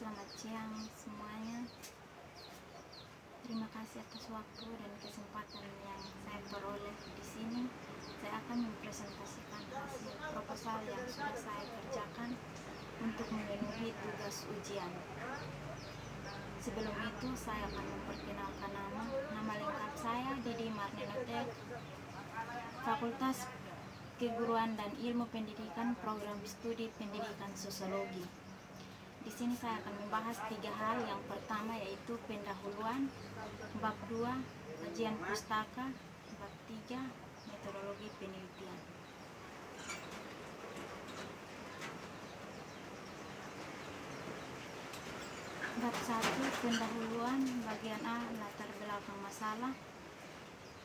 Selamat siang semuanya. Terima kasih atas waktu dan kesempatan yang saya peroleh di sini. Saya akan mempresentasikan hasil proposal yang sudah saya kerjakan untuk memenuhi tugas ujian. Sebelum itu, saya akan memperkenalkan nama lengkap saya Didi Marnenotek, Fakultas Keguruan dan Ilmu Pendidikan, Program Studi Pendidikan Sosiologi. Di sini saya akan membahas 3 hal. Yang pertama yaitu pendahuluan, bab 2 kajian pustaka, bab 3 metodologi penelitian. Bab 1 pendahuluan, bagian A, latar belakang masalah.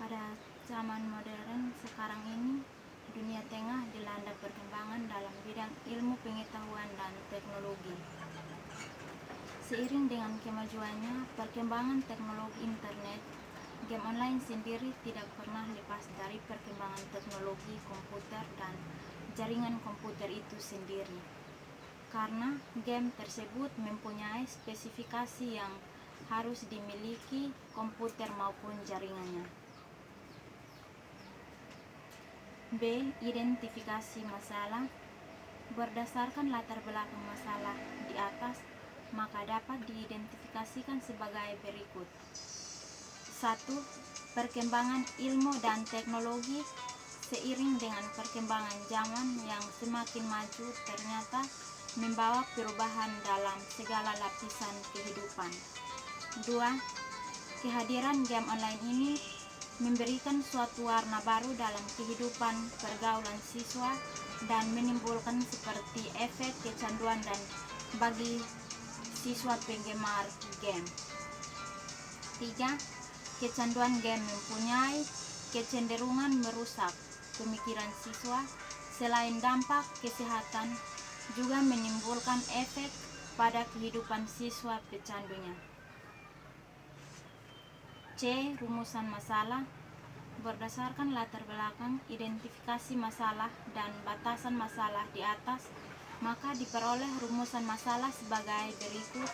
Pada zaman modern sekarang ini, dunia tengah dilanda perkembangan dalam bidang ilmu pengetahuan dan teknologi. Seiring dengan kemajuannya perkembangan teknologi internet, game online sendiri tidak pernah lepas dari perkembangan teknologi komputer dan jaringan komputer itu sendiri. Karena game tersebut mempunyai spesifikasi yang harus dimiliki komputer maupun jaringannya. B. Identifikasi masalah. Berdasarkan latar belakang masalah di atas, maka dapat diidentifikasikan sebagai berikut. 1. Perkembangan ilmu dan teknologi. Seiring dengan perkembangan zaman yang semakin maju ternyata membawa perubahan dalam segala lapisan kehidupan. 2. Kehadiran game online ini memberikan suatu warna baru dalam kehidupan pergaulan siswa dan menimbulkan seperti efek kecanduan dan bagi siswa penggemar game. 3. Kecanduan game mempunyai kecenderungan merusak pemikiran siswa. Selain dampak kesehatan, juga menimbulkan efek pada kehidupan siswa pecandunya. C. Rumusan masalah. Berdasarkan latar belakang, identifikasi masalah, dan batasan masalah di atas, maka diperoleh rumusan masalah sebagai berikut.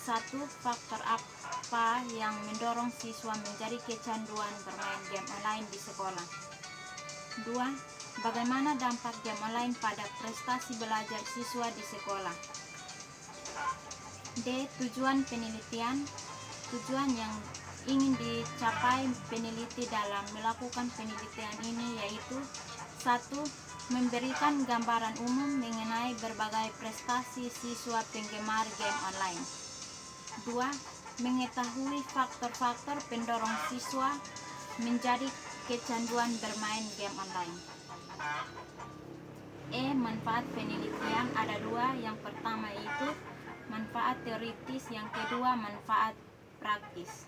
1. Faktor apa yang mendorong siswa menjadi kecanduan bermain game online di sekolah. 2. Bagaimana dampak game online pada prestasi belajar siswa di sekolah. D. Tujuan penelitian. Tujuan yang ingin dicapai peneliti dalam melakukan penelitian ini yaitu 1. Memberikan gambaran umum mengenai berbagai prestasi siswa penggemar game online. 2. Mengetahui faktor-faktor pendorong siswa menjadi kecanduan bermain game online. E. Manfaat penelitian. Ada 2. Yang pertama itu manfaat teoritis, yang kedua manfaat praktis.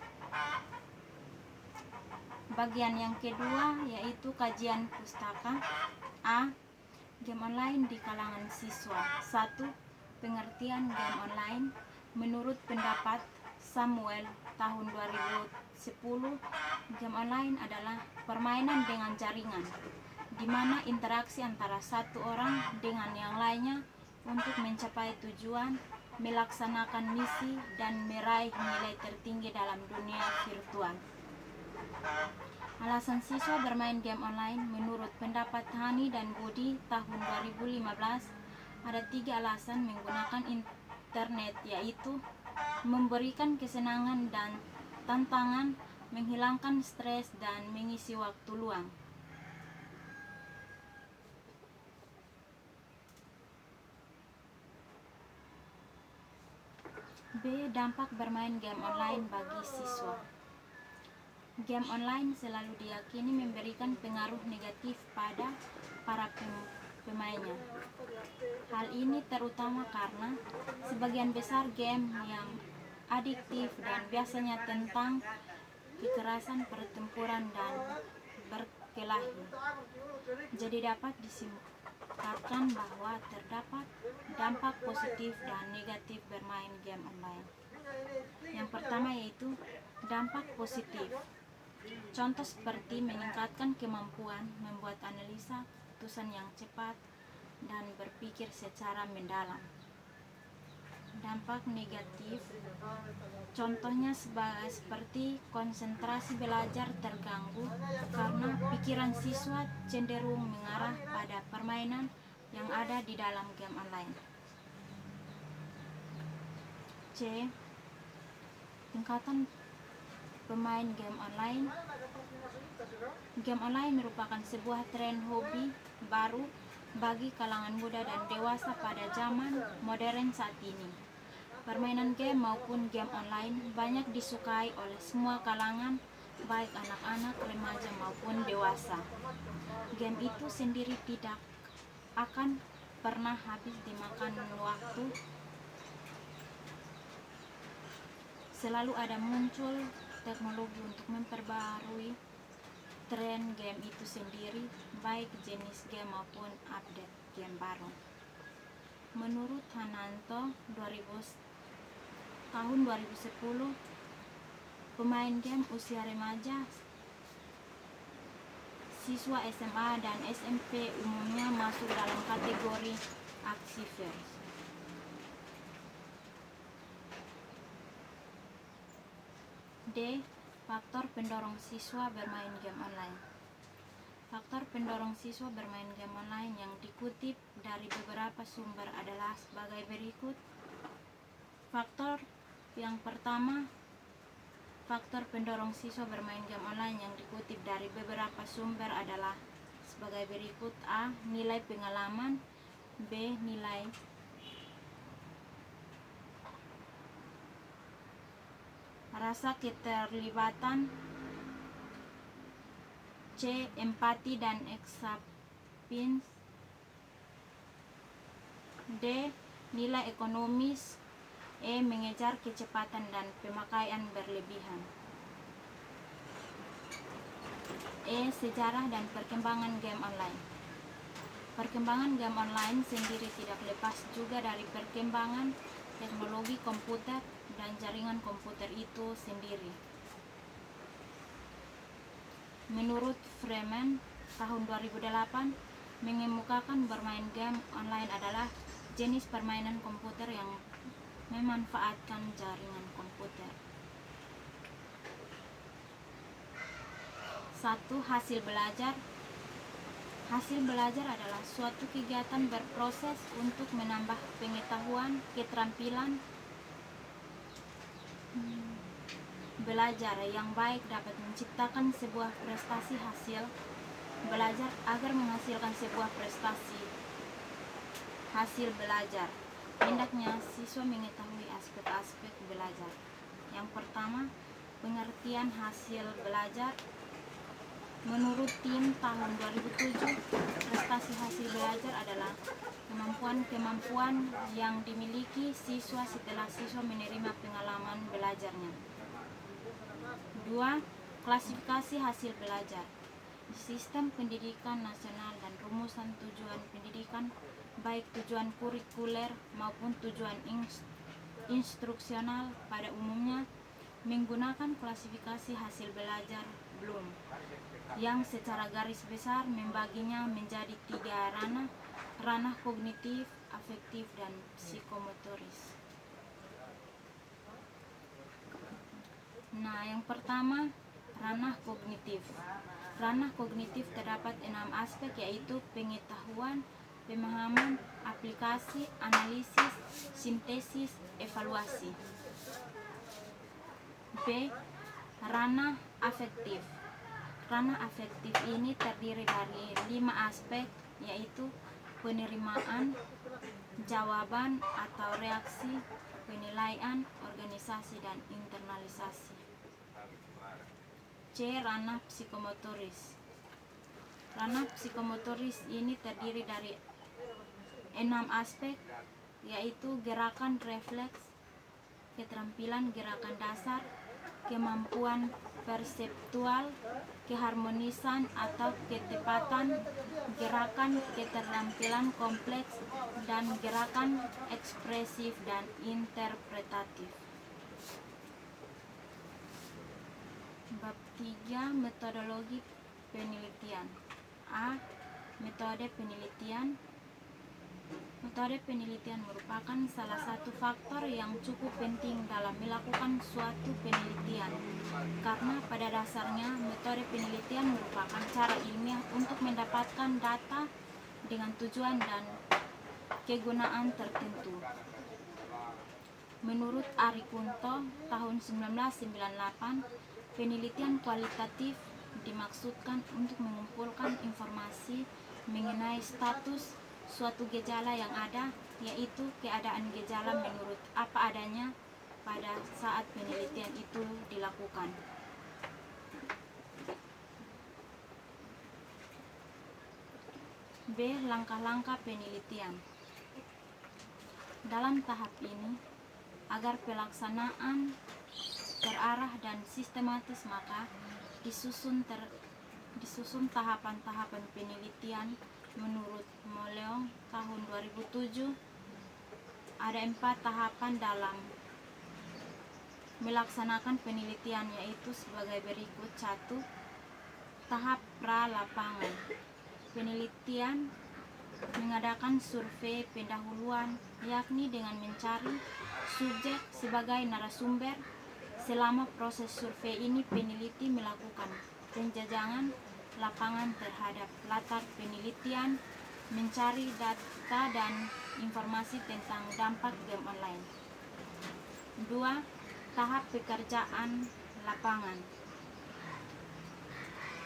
Bagian yang kedua yaitu kajian pustaka. A. Game online di kalangan siswa. 1. Pengertian game online. Menurut pendapat Samuel tahun 2010, game online adalah permainan dengan jaringan, di mana interaksi antara satu orang dengan yang lainnya untuk mencapai tujuan, melaksanakan misi, dan meraih nilai tertinggi dalam dunia virtual. Alasan siswa bermain game online menurut pendapat Hani dan Budi tahun 2015, ada 3 alasan menggunakan internet, yaitu memberikan kesenangan dan tantangan, menghilangkan stres, dan mengisi waktu luang. B. Dampak bermain game online bagi siswa. Game online selalu diyakini memberikan pengaruh negatif pada para pemainnya. Hal ini terutama karena sebagian besar game yang adiktif dan biasanya tentang kekerasan, pertempuran, dan berkelahi. Jadi dapat disimpulkan bahwa terdapat dampak positif dan negatif bermain game online. Yang pertama yaitu dampak positif. Contoh seperti meningkatkan kemampuan membuat analisa, keputusan yang cepat, dan berpikir secara mendalam. Dan berdampak negatif. Contohnya seperti konsentrasi belajar terganggu karena pikiran siswa cenderung mengarah pada permainan yang ada di dalam game online. C. Tingkatan pemain game online. Game online merupakan sebuah tren hobi baru bagi kalangan muda dan dewasa pada zaman modern saat ini. Permainan game maupun game online banyak disukai oleh semua kalangan, baik anak-anak, remaja maupun dewasa. Game itu sendiri tidak akan pernah habis dimakan waktu. Selalu ada muncul teknologi untuk memperbarui tren game itu sendiri, baik jenis game maupun update game baru. Menurut Hananto, tahun 2010, pemain game usia remaja, siswa SMA dan SMP umumnya masuk dalam kategori aksivers. D. Faktor pendorong siswa bermain game online. Faktor pendorong siswa bermain game online yang dikutip dari beberapa sumber adalah sebagai berikut. Faktor yang pertama, faktor pendorong siswa bermain game online yang dikutip dari beberapa sumber adalah sebagai berikut. A. Nilai pengalaman. B. Nilai rasa keterlibatan. C. Empati dan acceptance. D. Nilai ekonomis. E. Mengejar kecepatan dan pemakaian berlebihan. E. Sejarah dan perkembangan game online. Perkembangan game online sendiri tidak lepas juga dari perkembangan teknologi komputer dan jaringan komputer itu sendiri. Menurut Freeman, tahun 2008, mengemukakan bermain game online adalah jenis permainan komputer yang memanfaatkan jaringan komputer. 1. Hasil belajar. Hasil belajar adalah suatu kegiatan berproses untuk menambah pengetahuan, keterampilan belajar yang baik dapat menciptakan sebuah prestasi. Hasil belajar agar menghasilkan sebuah prestasi. Hasil belajar, hendaknya siswa mengetahui aspek-aspek belajar. Yang pertama, pengertian hasil belajar. Menurut tim tahun 2007, prestasi hasil belajar adalah kemampuan yang dimiliki siswa setelah siswa menerima pengalaman belajarnya. 2. Klasifikasi hasil belajar. Sistem pendidikan nasional dan rumusan tujuan pendidikan, baik tujuan kurikuler maupun tujuan instruksional pada umumnya, menggunakan klasifikasi hasil belajar Bloom, yang secara garis besar membaginya menjadi 3 ranah: ranah kognitif, afektif, dan psikomotoris. Nah, yang pertama, ranah kognitif. Ranah kognitif terdapat 6 aspek, yaitu pengetahuan, pemahaman, aplikasi, analisis, sintesis, evaluasi. B. Ranah afektif. Ranah afektif ini terdiri dari 5 aspek, yaitu penerimaan, jawaban atau reaksi, penilaian, organisasi, dan internalisasi. C. Ranah psikomotoris. Ranah psikomotoris ini terdiri dari 6 aspek, yaitu gerakan refleks, keterampilan gerakan dasar, kemampuan perseptual, keharmonisan atau ketepatan, gerakan keterampilan kompleks, dan gerakan ekspresif dan interpretatif. Bab 3. Metodologi penelitian. A. Metode penelitian. Metode penelitian merupakan salah satu faktor yang cukup penting dalam melakukan suatu penelitian, karena pada dasarnya metode penelitian merupakan cara ilmiah untuk mendapatkan data dengan tujuan dan kegunaan tertentu. Menurut Ari Kunto tahun 1998, penelitian kualitatif dimaksudkan untuk mengumpulkan informasi mengenai status suatu gejala yang ada, yaitu keadaan gejala menurut apa adanya pada saat penelitian itu dilakukan. B. Langkah-langkah penelitian. Dalam tahap ini, agar pelaksanaan terarah dan sistematis, maka disusun tahapan-tahapan penelitian. Menurut Moleong tahun 2007, ada 4 tahapan dalam melaksanakan penelitian, yaitu sebagai berikut. 1. Tahap pra-lapangan. Penelitian mengadakan survei pendahuluan, yakni dengan mencari subjek sebagai narasumber. Selama proses survei ini, peneliti melakukan penjajakan lapangan terhadap latar penelitian, mencari data dan informasi tentang dampak game online. 2. Tahap pekerjaan lapangan.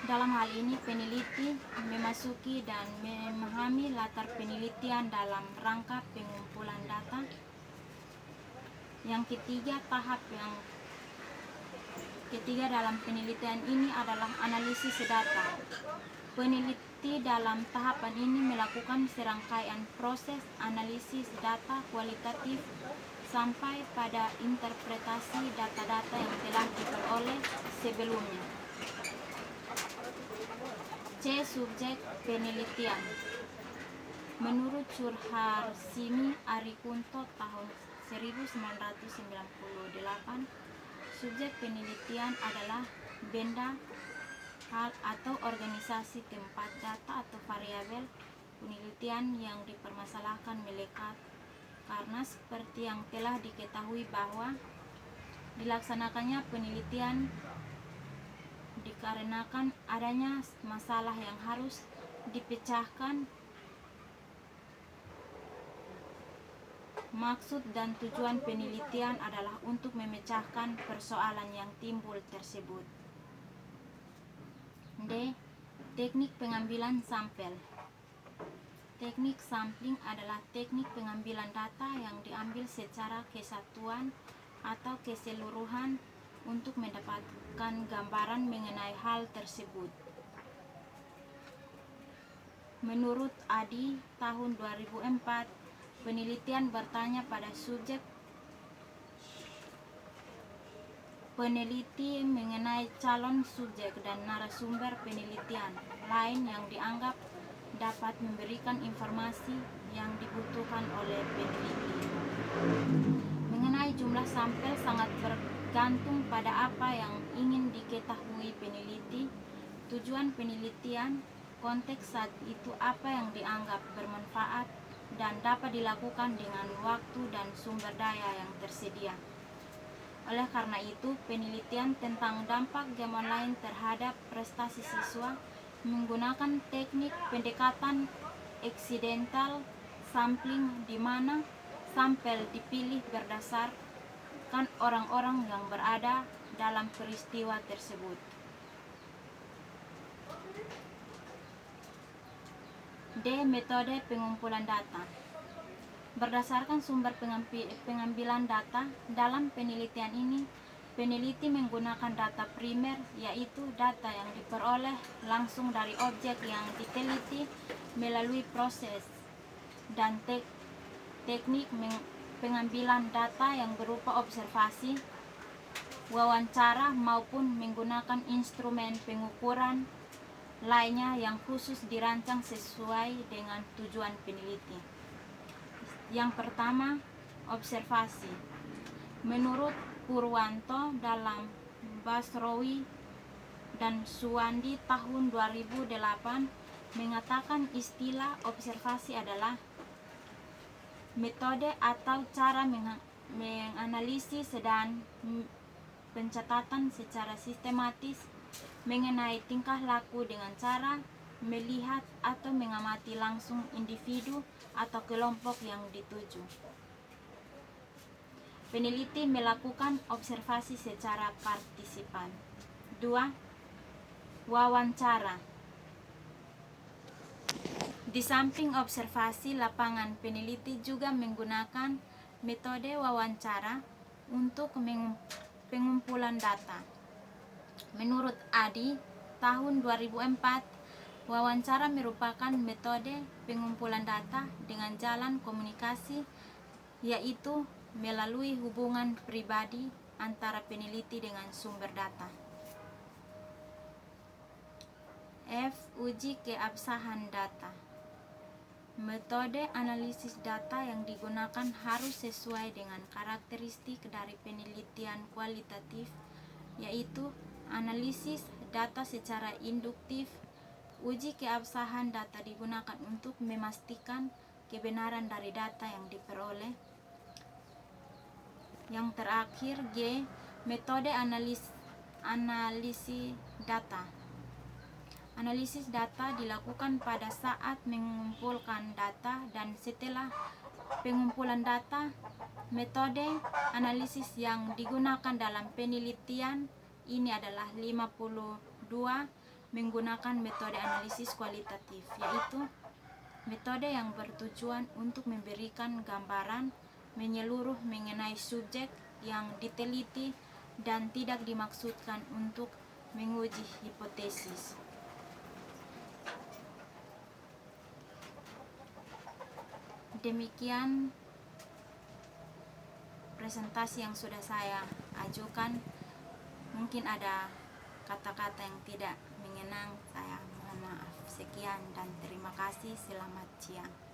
Dalam hal ini, peneliti memasuki dan memahami latar penelitian dalam rangka pengumpulan data. Yang ketiga, tahap yang ketiga dalam penelitian ini adalah analisis data. Peneliti dalam tahapan ini melakukan serangkaian proses analisis data kualitatif sampai pada interpretasi data-data yang telah diperoleh sebelumnya. C. Subjek penelitian. Menurut Surharsimi Ari Kunto tahun 1998, subjek penelitian adalah benda, hal, atau organisasi, tempat, data, atau variabel penelitian yang dipermasalahkan melekat, karena seperti yang telah diketahui bahwa dilaksanakannya penelitian dikarenakan adanya masalah yang harus dipecahkan. Maksud dan tujuan penelitian adalah untuk memecahkan persoalan yang timbul tersebut. D. Teknik pengambilan sampel. Teknik sampling adalah teknik pengambilan data yang diambil secara kesatuan atau keseluruhan untuk mendapatkan gambaran mengenai hal tersebut. Menurut Adi tahun 2004, penelitian bertanya pada subjek peneliti mengenai calon subjek dan narasumber penelitian lain yang dianggap dapat memberikan informasi yang dibutuhkan oleh peneliti. Mengenai jumlah sampel sangat bergantung pada apa yang ingin diketahui peneliti, tujuan penelitian, konteks saat itu, apa yang dianggap bermanfaat dan dapat dilakukan dengan waktu dan sumber daya yang tersedia. Oleh karena itu, penelitian tentang dampak game online terhadap prestasi siswa menggunakan teknik pendekatan accidental sampling, di mana sampel dipilih berdasarkan orang-orang yang berada dalam peristiwa tersebut. D. Metode pengumpulan data. Berdasarkan sumber pengambilan data, dalam penelitian ini, peneliti menggunakan data primer, yaitu data yang diperoleh langsung dari objek yang diteliti melalui proses dan teknik pengambilan data yang berupa observasi, wawancara, maupun menggunakan instrumen pengukuran lainnya yang khusus dirancang sesuai dengan tujuan peneliti. Yang pertama, observasi. Menurut Purwanto dalam Basrowi dan Suwandi tahun 2008 mengatakan istilah observasi adalah metode atau cara menganalisis dan pencatatan secara sistematis mengenai tingkah laku dengan cara melihat atau mengamati langsung individu atau kelompok yang dituju. Peneliti melakukan observasi secara partisipan. 2. Wawancara. Di samping observasi lapangan, peneliti juga menggunakan metode wawancara untuk pengumpulan data. Menurut Adi, tahun 2004, wawancara merupakan metode pengumpulan data dengan jalan komunikasi, yaitu melalui hubungan pribadi antara peneliti dengan sumber data. F. Uji keabsahan data. Metode analisis data yang digunakan harus sesuai dengan karakteristik dari penelitian kualitatif, yaitu analisis data secara induktif. Uji keabsahan data digunakan untuk memastikan kebenaran dari data yang diperoleh. Yang terakhir, G. Metode analisis data. Analisis data dilakukan pada saat mengumpulkan data dan setelah pengumpulan data. Metode analisis yang digunakan dalam penelitian ini adalah 52 menggunakan metode analisis kualitatif, yaitu metode yang bertujuan untuk memberikan gambaran menyeluruh mengenai subjek yang diteliti dan tidak dimaksudkan untuk menguji hipotesis. Demikian presentasi yang sudah saya ajukan. Mungkin ada kata-kata yang tidak mengenang, saya mohon maaf. Sekian dan terima kasih. Selamat siang.